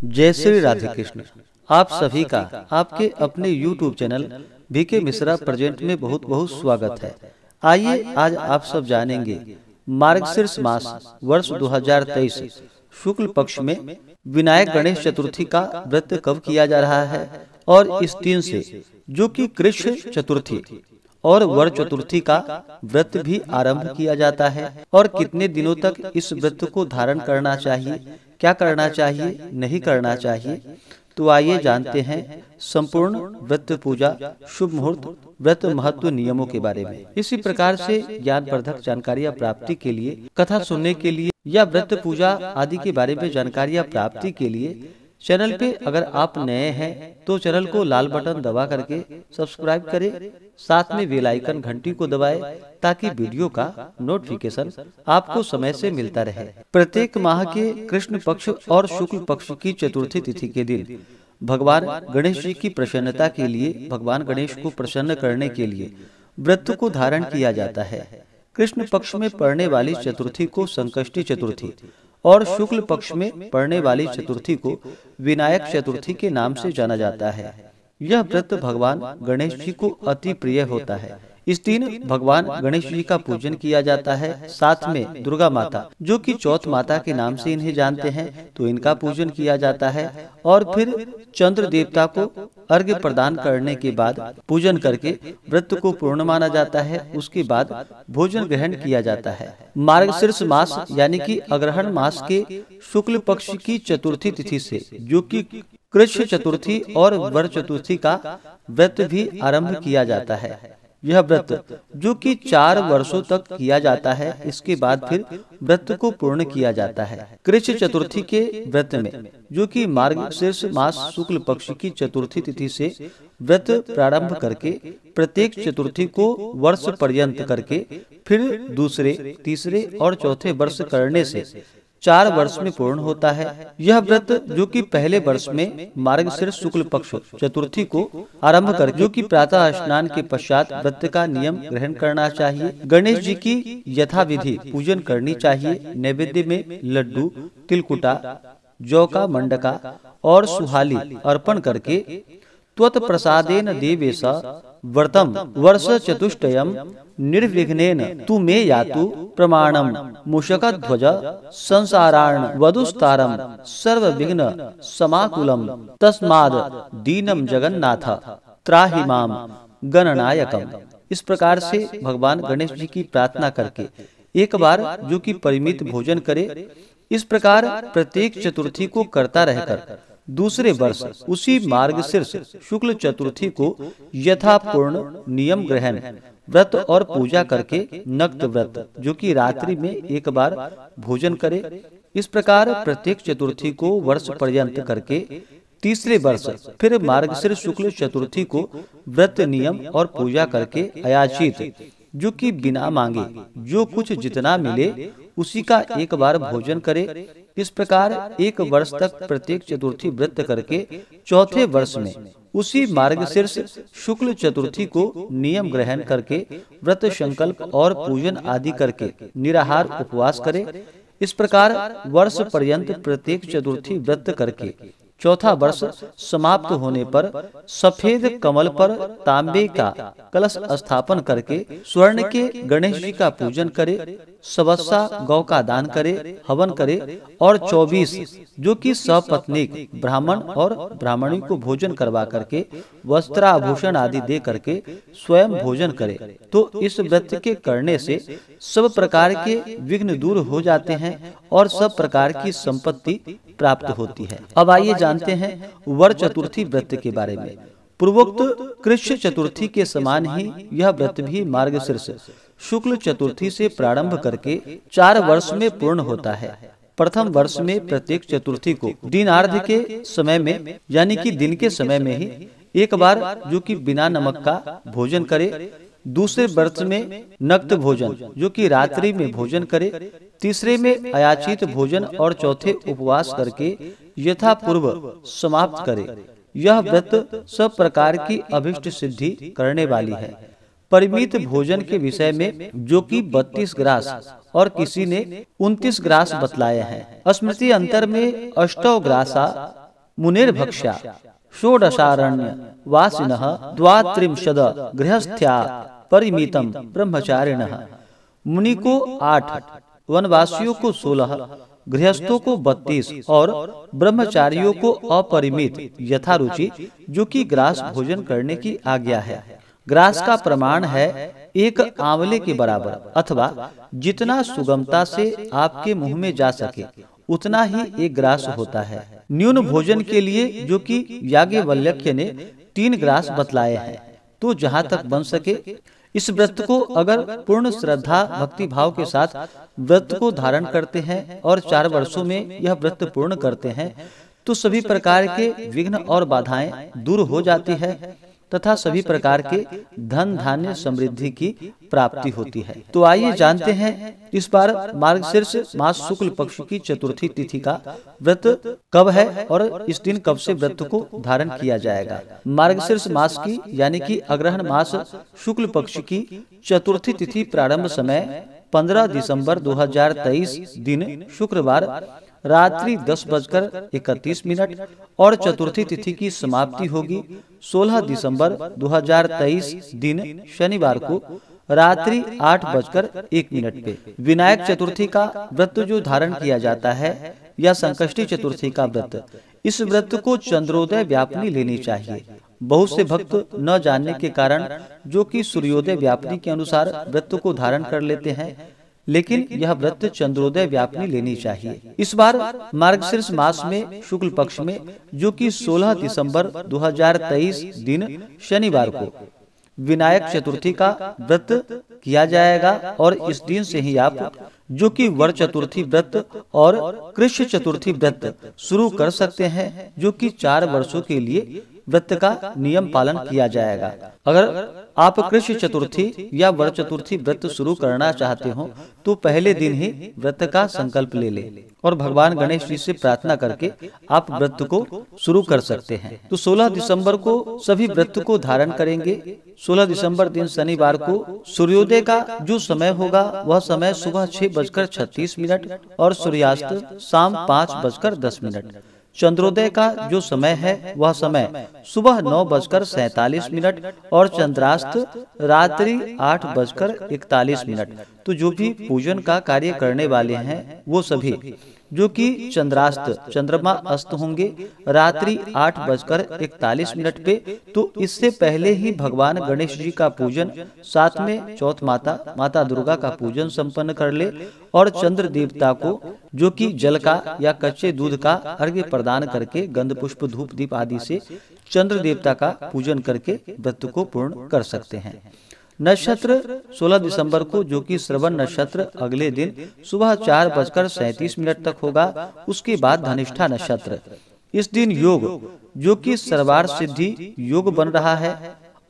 जय श्री राधे कृष्ण। आप सभी का आपके अपने YouTube channel BK Mishra present में बहुत बहुत स्वागत है। आइए आज आप सब जानेंगे मार्गशीर्ष मास वर्ष 2023 शुक्ल पक्ष में विनायक गणेश चतुर्थी का व्रत कब किया जा रहा है और इस दिन से जो कि कृष्ण चतुर्थी और वर चतुर्थी का व्रत भी आरंभ किया जाता है और कितने दिनों तक इस व्रत को धारण करना चाहिए, क्या करना चाहिए, नहीं करना चाहिए। तो आइए जानते हैं संपूर्ण व्रत पूजा शुभ मुहूर्त व्रत महत्व नियमों के बारे में। इसी प्रकार से ज्ञानवर्धक जानकारियां प्राप्ति के लिए, कथा सुनने के लिए या व्रत पूजा आदि के बारे में जानकारियां प्राप्ति के लिए चैनल पे अगर आप नए हैं तो चैनल को लाल बटन दबा करके सब्सक्राइब करें, साथ में बेल आइकन घंटी को दबाएं ताकि वीडियो का नोटिफिकेशन आपको समय से मिलता रहे। प्रत्येक माह के कृष्ण पक्ष और शुक्ल पक्ष की चतुर्थी तिथि के दिन भगवान गणेश जी की प्रसन्नता के लिए, भगवान गणेश को प्रसन्न करने के लिए व्रत को धारण किया जाता है। कृष्ण पक्ष में पड़ने वाली चतुर्थी को संकष्टी चतुर्थी और शुक्ल पक्ष में पड़ने वाली चतुर्थी को विनायक चतुर्थी के नाम से जाना जाता है। यह व्रत भगवान गणेश जी को अति प्रिय होता है। इस दिन भगवान गणेश जी का पूजन किया जाता है। साथ में दुर्गा माता, जो कि चौथ माता के नाम से इन्हें जानते हैं, तो इनका पूजन किया जाता है और फिर चंद्र देवता को अर्घ्य प्रदान करने के बाद पूजन करके व्रत को पूर्ण माना जाता है। उसके बाद भोजन ग्रहण किया जाता है। मार्गशीर्ष मास यानी कि अग्रहण मास के शुक्ल पक्ष की चतुर्थी तिथि से जो कि कृष्ण चतुर्थी और वर चतुर्थी का व्रत भी आरंभ किया जाता है। यह व्रत जो कि 4 वर्षों तक किया जाता है, इसके बाद फिर व्रत को पूर्ण किया जाता है। कृष्ण चतुर्थी के व्रत में जो कि मार्गशीर्ष मास शुक्ल पक्ष की चतुर्थी तिथि से व्रत प्रारंभ करके प्रत्येक चतुर्थी को वर्ष पर्यंत करके फिर दूसरे, तीसरे और चौथे वर्ष करने से 4 वर्ष में पूर्ण होता है। यह व्रत जो कि पहले वर्ष में मार्गशीर्ष शुक्ल पक्ष चतुर्थी को आरंभ कर जो कि प्रातः स्नान के पश्चात व्रत का नियम ग्रहण करना चाहिए। गणेश जी की यथाविधि पूजन करनी चाहिए। नैवेद्य में लड्डू, तिलकुटा, जौ का मंडका और सुहाली अर्पण करके त्वत् प्रसादेन देवेश व्रतम वर्ष चतुष्टयम निर्विघ्नेन तु मे यातु प्रमाणम मूषकध्वज संसारार्ण वधुस्तारम सर्वविघ्न समाकुलम तस्माद् दीनम जगन्नाथ त्राहि माम गणनायकम। इस प्रकार से भगवान गणेश जी की प्रार्थना करके एक बार जो कि परिमित भोजन करे। इस प्रकार प्रत्येक चतुर्थी को करता रहकर दूसरे वर्ष उसी मार्गशीर्ष शुक्ल चतुर्थी को यथापूर्ण नियम ग्रहण व्रत और पूजा करके नक्त व्रत जो कि रात्रि में एक बार भोजन करे। इस प्रकार प्रत्येक चतुर्थी को वर्ष पर्यंत करके तीसरे वर्ष फिर मार्गशीर्ष शुक्ल चतुर्थी को व्रत नियम और पूजा करके अयाचित जो कि बिना मांगे जो कुछ जितना मिले उसी का एक बार भोजन करे। इस प्रकार 1 वर्ष तक प्रत्येक चतुर्थी व्रत करके चौथे वर्ष में उसी मार्गशीर्ष शुक्ल चतुर्थी को नियम ग्रहण करके व्रत संकल्प और पूजन आदि करके निराहार उपवास करे। इस प्रकार वर्ष पर्यंत प्रत्येक चतुर्थी व्रत करके चौथा वर्ष समाप्त होने पर सफेद कमल पर तांबे का कलश स्थापन करके स्वर्ण के गणेश जी का पूजन करे, सवस्सा गौ का दान करे, हवन करे और 24 जो कि सपत्नीक ब्राह्मण और ब्राह्मणी को भोजन करवा करके वस्त्राभूषण आदि दे करके स्वयं भोजन करे। तो इस व्रत के करने से सब प्रकार के विघ्न दूर हो जाते हैं और सब प्रकार की संपत्ति प्राप्त होती है। अब आइए जानते हैं वर चतुर्थी व्रत के बारे में। पूर्वोक्त कृष्ण चतुर्थी के समान ही यह व्रत भी मार्गशीर्ष शुक्ल चतुर्थी से प्रारंभ करके 4 वर्ष में पूर्ण होता है। प्रथम वर्ष में प्रत्येक चतुर्थी को दिनार्ध के समय में यानी कि दिन के समय में ही एक बार जो कि बिना नमक का भोजन करे। दूसरे वर्ष में नक्त भोजन जो कि रात्रि में भोजन करे। तीसरे में अयाचित भोजन और चौथे उपवास करके यथापूर्व समाप्त करे। यह व्रत सब प्रकार की अभिष्ट सिद्धि करने वाली है। परिमित भोजन के विषय में जो कि 32 ग्रास और किसी ने 29 ग्रास बतलाए हैं। स्मृति अंतर में अष्टौ ग्रासा मुनेर भक्ष्या षोडशारण्य वासिनः द्वात्रिंशद गृहस्थ्या परिमितम ब्रह्मचारिणः। मुनि को 8, वनवासियों को 16, गृहस्थों को 32 और ब्रह्मचारियों को अपरिमित यथारुचि जो कि ग्रास भोजन करने की आज्ञा है। ग्रास का प्रमाण है 1 आंवले के बराबर, अथवा जितना सुगमता से आपके मुंह में जा सके उतना ही एक ग्रास होता है। न्यून भोजन के लिए जो कि याज्ञवल्क्य ने 3 ग्रास बतलाए हैं। तो जहाँ तक बन सके इस व्रत को अगर पूर्ण श्रद्धा भक्ति भाव के साथ व्रत को धारण करते हैं और 4 वर्षों में यह व्रत पूर्ण करते हैं तो सभी प्रकार के विघ्न और बाधाएं दूर हो जाती है तथा सभी प्रकार के धन धान्य समृद्धि की प्राप्ति होती है। तो आइए जानते हैं इस बार मार्गशीर्ष मास शुक्ल पक्ष की चतुर्थी तिथि का व्रत कब है और इस दिन कब से व्रत को धारण किया जाएगा। मार्गशीर्ष मास की यानी कि अग्रहण मास शुक्ल पक्ष की चतुर्थी तिथि प्रारंभ समय 15 दिसंबर 2023 दिन शुक्रवार रात्रि 10:31 और चतुर्थी तिथि की समाप्ति होगी 16 दिसंबर 2023 दिन शनिवार को रात्रि 8:01 पे। विनायक चतुर्थी का व्रत जो धारण किया जाता है या संकष्टी चतुर्थी का व्रत, इस व्रत को चंद्रोदय व्यापनी लेनी चाहिए। बहुत से भक्त न जानने के कारण जो कि सूर्योदय व्यापनी के अनुसार व्रत को धारण कर लेते हैं, लेकिन यह व्रत चंद्रोदय व्यापनी लेनी चाहिए। इस बार मार्गशीर्ष मास में शुक्ल पक्ष में जो कि 16 दिसंबर 2023 दिन शनिवार को विनायक चतुर्थी का व्रत किया जाएगा और इस दिन से ही आप जो कि वर चतुर्थी व्रत और कृष्ण चतुर्थी व्रत शुरू कर सकते हैं, जो कि 4 वर्षों के लिए व्रत का नियम पालन किया जाएगा। अगर आप कृष्ण चतुर्थी या वर चतुर्थी व्रत शुरू करना चाहते हो तो पहले दिन ही व्रत का संकल्प ले ले और भगवान गणेश जी से प्रार्थना करके आप व्रत को शुरू कर सकते हैं। तो 16 दिसंबर को सभी व्रत को धारण करेंगे। 16 दिसंबर दिन शनिवार को सूर्योदय का जो समय होगा वह समय सुबह 6:36 और सूर्यास्त शाम 5:10। चंद्रोदय का जो समय है वह समय सुबह 9:47 और चंद्रास्त रात्रि 8:41। तो जो भी पूजन का कार्य करने वाले हैं वो सभी जो कि चंद्रास्त चंद्रमा अस्त होंगे रात्रि 8:41 पे, तो इससे पहले ही भगवान गणेश जी का पूजन, साथ में चौथ माता दुर्गा का पूजन संपन्न कर ले और चंद्र देवता को जो कि जल का या कच्चे दूध का अर्घ्य प्रदान करके गंध पुष्प धूप दीप आदि से चंद्र देवता का पूजन करके व्रत को पूर्ण कर सकते हैं। नक्षत्र 16 दिसंबर को जो कि श्रवण नक्षत्र अगले दिन सुबह 4:37 तक होगा। उसके बाद धनिष्ठा नक्षत्र। इस दिन योग जो कि सर्वार्थ सिद्धि योग बन रहा है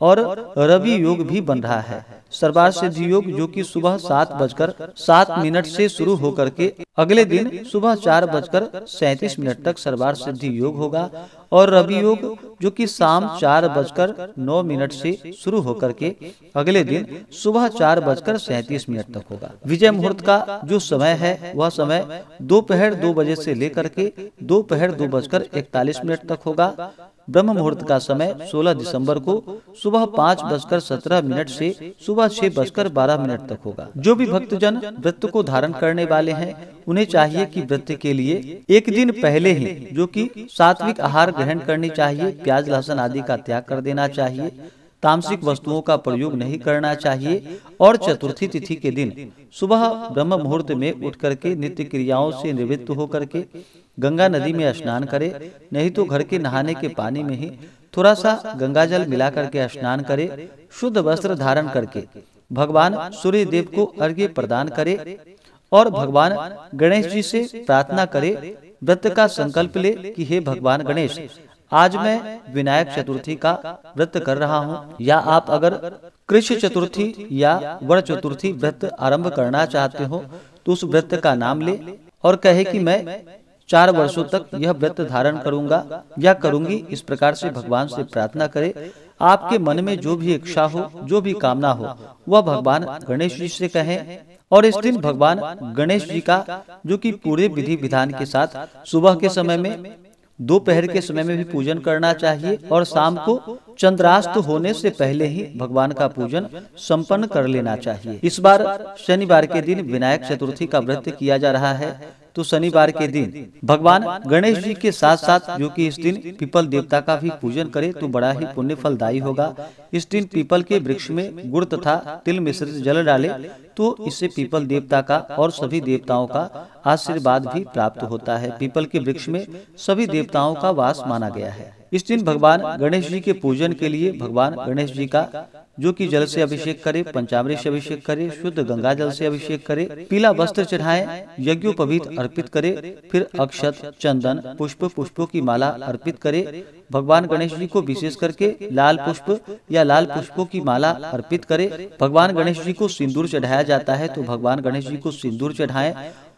और रवि योग भी बन रहा है। सर्वार्थ सिद्धि योग जो कि सुबह 7:07 से शुरू होकर के अगले दिन सुबह 4:37 तक सर्वार्थ सिद्धि योग होगा और रवि योग जो कि शाम 4:09 से शुरू होकर के अगले दिन सुबह 4:37 तक होगा। विजय मुहूर्त का जो समय है वह समय दोपहर 2 बजे से लेकर के दोपहर 2:41 तक होगा। ब्रह्म मुहूर्त का समय 16 दिसंबर को सुबह 5:17 से सुबह 6:12 तक होगा। जो भी भक्तजन व्रत को धारण करने वाले हैं उन्हें चाहिए कि व्रत के लिए एक दिन पहले ही जो कि सात्विक आहार ग्रहण करनी चाहिए, प्याज लहसुन आदि का त्याग कर देना चाहिए, तामसिक वस्तुओं का प्रयोग नहीं करना चाहिए और चतुर्थी तिथि के दिन सुबह ब्रह्म मुहूर्त में उठ करके नित्य क्रियाओं से निवृत्त होकर के गंगा नदी में स्नान करे, नहीं तो घर के नहाने के पानी में ही थोड़ा सा गंगा जल मिला करके स्नान करे। शुद्ध वस्त्र धारण करके भगवान सूर्य देव को अर्घ्य प्रदान करे और भगवान गणेश जी से प्रार्थना करे, व्रत का संकल्प ले कि हे भगवान गणेश, आज मैं विनायक चतुर्थी का व्रत कर रहा हूँ। या आप अगर कृष्ण चतुर्थी या वर चतुर्थी व्रत आरंभ करना चाहते हो तो उस व्रत का नाम ले और कहे कि मैं 4 वर्षों तक यह व्रत धारण करूंगा या करूंगी। इस प्रकार से भगवान से प्रार्थना करे। आपके मन में जो भी इच्छा हो, जो भी कामना हो, वह भगवान गणेश जी से कहें और इस दिन भगवान गणेश जी का जो कि पूरे विधि विधान के साथ सुबह के समय में दोपहर के समय में भी पूजन करना चाहिए और शाम को चंद्रास्त होने से पहले ही भगवान का पूजन संपन्न कर लेना चाहिए। इस बार शनिवार के दिन विनायक चतुर्थी का व्रत किया जा रहा है, तो शनिवार के दिन भगवान गणेश जी के साथ साथ जो कि इस दिन पीपल देवता का भी पूजन करे तो बड़ा ही पुण्य फलदायी होगा। इस दिन पीपल के वृक्ष में गुड़ तथा तिल मिश्रित जल डाले तो इससे पीपल देवता का और सभी देवताओं का आशीर्वाद भी प्राप्त होता है। पीपल के वृक्ष में सभी देवताओं का वास माना गया है। इस दिन भगवान गणेश जी के पूजन के लिए भगवान गणेश जी का जो कि जल से अभिषेक करे, पंचामृत से अभिषेक करे, शुद्ध गंगा जल से अभिषेक करे, पीला वस्त्र चढ़ाएं, यज्ञोपवीत अर्पित करे, फिर अक्षत, चंदन, पुष्पों की माला अर्पित करे। भगवान गणेश जी को विशेष करके लाल पुष्प या लाल पुष्पों की माला अर्पित करे। भगवान गणेश जी को सिंदूर चढ़ाया जाता है, तो भगवान गणेश जी को सिंदूर चढ़ाएं।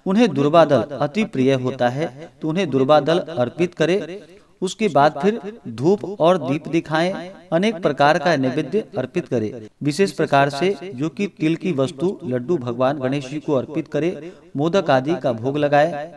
उन्हें दुर्वा दल अति प्रिय होता है, तो उन्हें दुर्वा दल अर्पित करे। उसके बाद फिर धूप और दीप दिखाएं, अनेक प्रकार का नैवेद्य अर्पित करे। विशेष प्रकार से जो कि तिल की वस्तु लड्डू भगवान गणेश जी को अर्पित करे, मोदक आदि का भोग लगाए।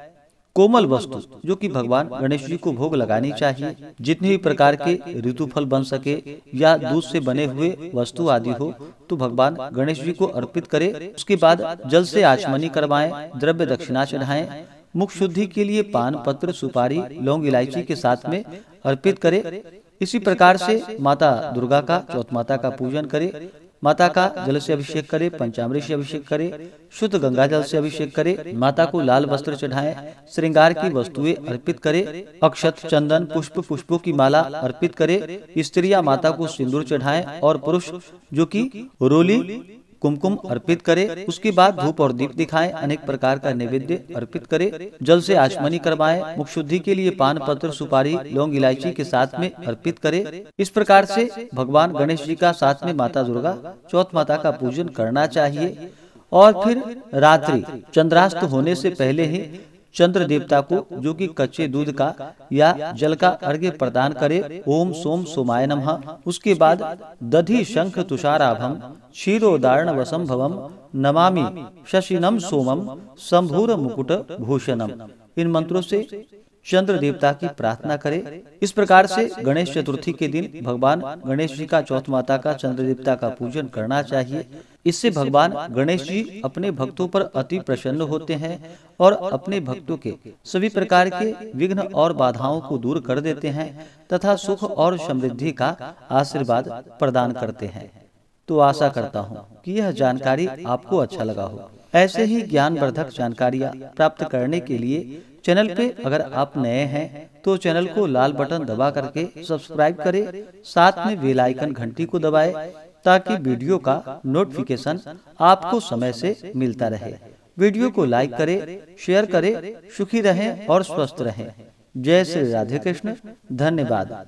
कोमल वस्तु जो कि भगवान गणेश जी को भोग लगानी चाहिए। जितने भी प्रकार के ऋतुफल बन सके या दूध से बने हुए वस्तु आदि हो तो भगवान गणेश जी को अर्पित करे। उसके बाद जल से आचमनी करवाएं, द्रव्य दक्षिणा चढ़ाएं। मुख शुद्धि के लिए पान, पत्र, सुपारी, लौंग, इलायची के साथ में अर्पित करे। इसी प्रकार से माता दुर्गा का चौथ माता का पूजन करे। माता का जल से अभिषेक करे, पंचामृत से अभिषेक करे, शुद्ध गंगा जल से अभिषेक करे। माता को लाल वस्त्र चढ़ाएं, श्रृंगार की वस्तुएं अर्पित करे, अक्षत, चंदन, पुष्पों की माला अर्पित करे। स्त्रियां माता को सिंदूर चढ़ाएं और पुरुष जो कि रोली कुमकुम अर्पित करे। उसके बाद धूप और दीप दिखाएं, अनेक प्रकार का नैवेद्य अर्पित करे। जल से आचमनी करवाएं, मुख शुद्धि के लिए पान, पत्र, सुपारी, लौंग, इलायची के साथ में अर्पित करे। इस प्रकार से भगवान गणेश जी का साथ में माता दुर्गा चौथ माता का पूजन करना चाहिए। और फिर रात्रि चंद्रास्त होने से पहले ही चंद्र देवता को जो कि कच्चे दूध का या जल का अर्घ्य प्रदान करे। ओम सोम सोमाय नमः। उसके बाद दधि शंख तुषाराभम क्षीरोदारण वसम भवम नमामि शशिनम सोमम शंभूर मुकुट भूषणम। इन मंत्रों से चंद्र देवता की प्रार्थना करे। इस प्रकार से गणेश चतुर्थी के दिन भगवान गणेश जी का चौथ माता का चंद्र देवता का पूजन करना चाहिए। इससे भगवान गणेश जी अपने भक्तों पर अति प्रसन्न होते हैं और अपने भक्तों के सभी प्रकार के विघ्न और बाधाओं को दूर कर देते हैं तथा सुख और समृद्धि का आशीर्वाद प्रदान करते हैं। तो आशा करता हूँ कि यह जानकारी आपको अच्छा लगा हो। ऐसे ही ज्ञानवर्धक जानकारियाँ प्राप्त करने के लिए चैनल पे अगर आप नए हैं तो चैनल को लाल बटन दबा करके सब्सक्राइब करें, साथ में बेल आइकन घंटी को दबाएं ताकि वीडियो का नोटिफिकेशन आपको समय से मिलता रहे। वीडियो को लाइक करें, शेयर करें। सुखी रहें और स्वस्थ रहें। जय श्री राधे कृष्ण। धन्यवाद।